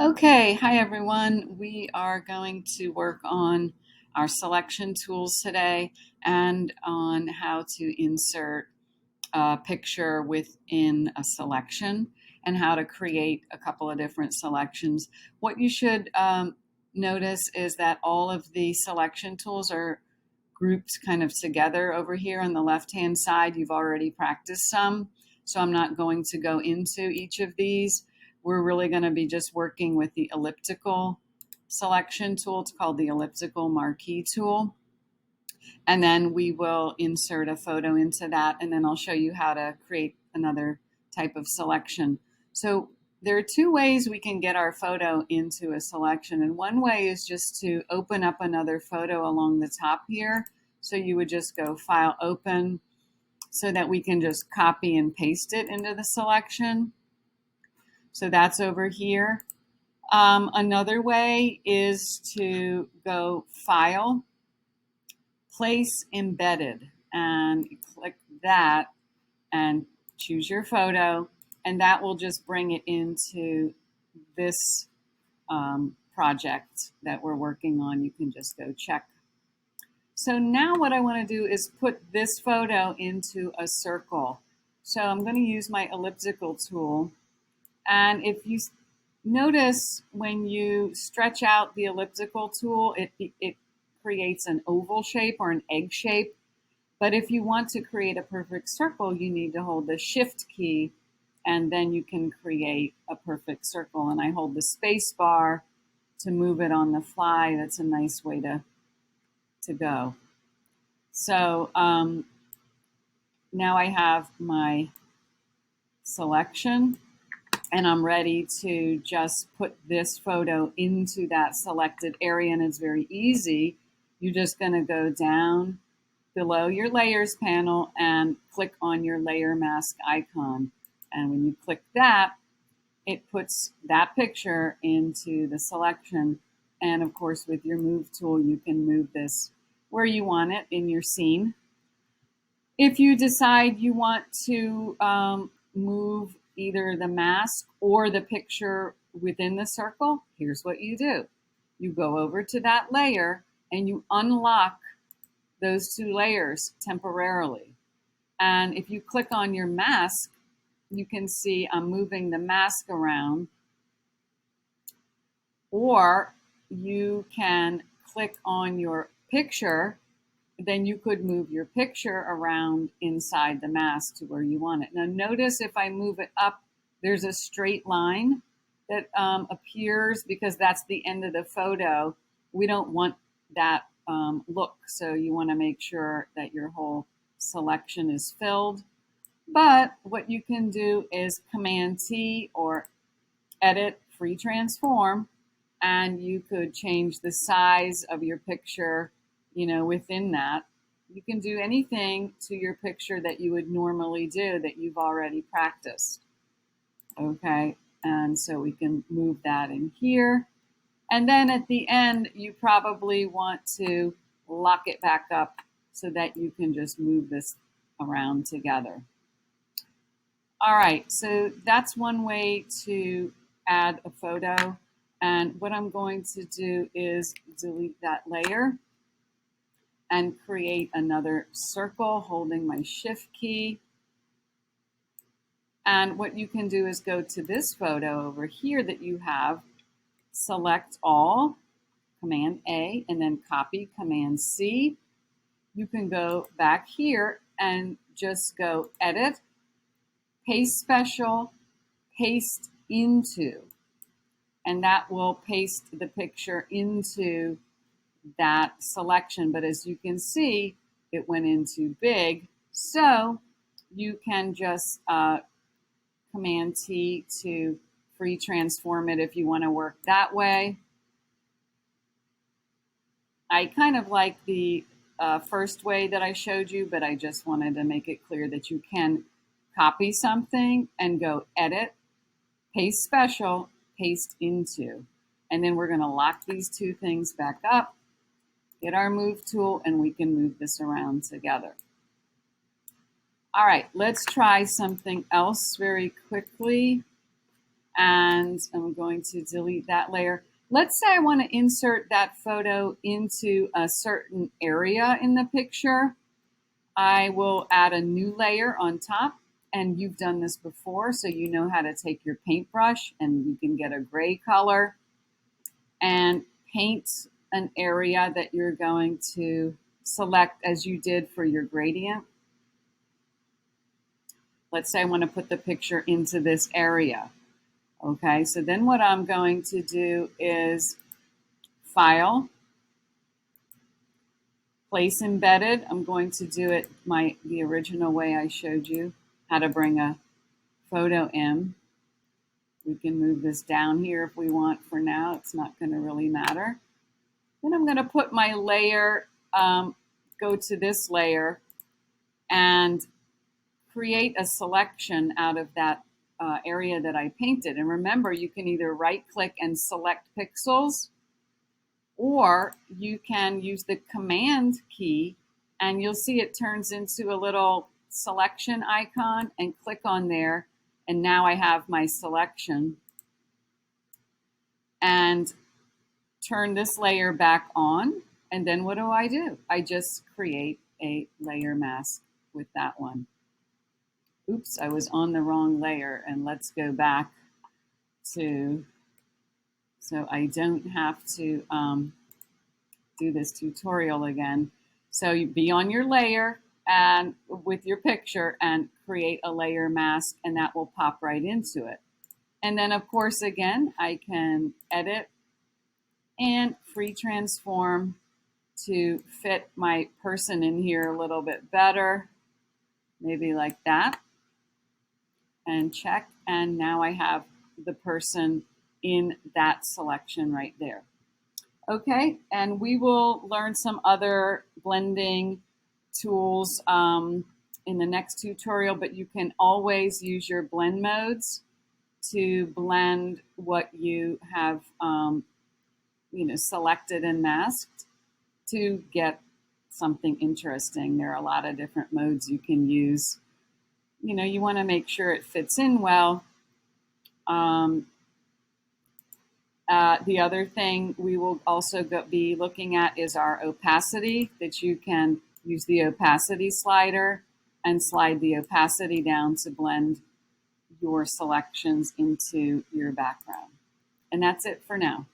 Okay, hi everyone. We are going to work on our selection tools today and on how to insert a picture within a selection and how to create a couple of different selections. What you should notice is that all of the selection tools are grouped kind of together over here on the left-hand side. You've already practiced some, so I'm not going to go into each of these. We're really going to be just working with the elliptical selection tool. It's called the elliptical marquee tool. And then we will insert a photo into that, and then I'll show you how to create another type of selection. So there are two ways we can get our photo into a selection, and one way is just to open up another photo along the top here. So you would just go File, Open, so that we can just copy and paste it into the selection. So that's over here. Another way is to go File, Place Embedded, and you click that and choose your photo, and that will just bring it into this project that we're working on. You can just go check. So now what I want to do is put this photo into a circle. So I'm going to use my elliptical tool, and if you notice when you stretch out the elliptical tool, it creates an oval shape or an egg shape. But if you want to create a perfect circle, you need to hold the Shift key, and then you can create a perfect circle. And I hold the space bar to move it on the fly. That's a nice way to go. So now I have my selection, and I'm ready to just put this photo into that selected area, and it's very easy. You're just going to go down below your layers panel and click on your layer mask icon. And when you click that, it puts that picture into the selection. And of course, with your move tool, you can move this where you want it in your scene. If you decide you want to move either the mask or the picture within the circle, here's what you do. You go over to that layer and you unlock those two layers temporarily. And if you click on your mask, you can see I'm moving the mask around. Or you can click on your picture, then you could move your picture around inside the mask to where you want it. Now notice if I move it up, there's a straight line that appears because that's the end of the photo. We don't want that look, so you want to make sure that your whole selection is filled. But what you can do is Command T or Edit Free Transform, and you could change the size of your picture, within that. You can do anything to your picture that you would normally do that you've already practiced. Okay, and so we can move that in here. And then at the end, you probably want to lock it back up so that you can just move this around together. All right, so that's one way to add a photo. And what I'm going to do is delete that layer and create another circle holding my Shift key. And what you can do is go to this photo over here that you have, select all, Command A, and then copy, Command C. You can go back here and just go Edit, Paste Special, Paste Into. And that will paste the picture into that selection. But as you can see, it went in too big. So you can just Command T to free transform it if you want to work that way. I kind of like the first way that I showed you, but I just wanted to make it clear that you can copy something and go Edit, Paste Special, Paste Into. And then we're going to lock these two things back up, get our Move tool, and we can move this around together. All right, let's try something else very quickly. and I'm going to delete that layer. Let's say I want to insert that photo into a certain area in the picture. I will add a new layer on top, and you've done this before, so you know how to take your paintbrush and you can get a gray color and paint an area that you're going to select as you did for your gradient. Let's say I want to put the picture into this area. Okay, so then what I'm going to do is File, Place Embedded. I'm going to do it the original way I showed you how to bring a photo in. We can move this down here if we want. For now, it's not going to really matter. Then I'm going to put my layer, go to this layer, and create a selection out of that area that I painted. And remember, you can either right-click and select pixels, or you can use the Command key, and you'll see it turns into a little selection icon, and click on there. And now I have my selection. And turn this layer back on. And then what do? I just create a layer mask with that one. Oops, I was on the wrong layer. And let's go back to, so I don't have to do this tutorial again. So you be on your layer and with your picture and create a layer mask, and that will pop right into it. And then of course, again, I can edit and free transform to fit my person in here a little bit better, maybe like that, and check. And now I have the person in that selection right there. Okay, and we will learn some other blending tools in the next tutorial, but you can always use your blend modes to blend what you have selected and masked to get something interesting. There are a lot of different modes you can use. You want to make sure it fits in well. The other thing we will also be looking at is our opacity, that you can use the opacity slider and slide the opacity down to blend your selections into your background. And that's it for now.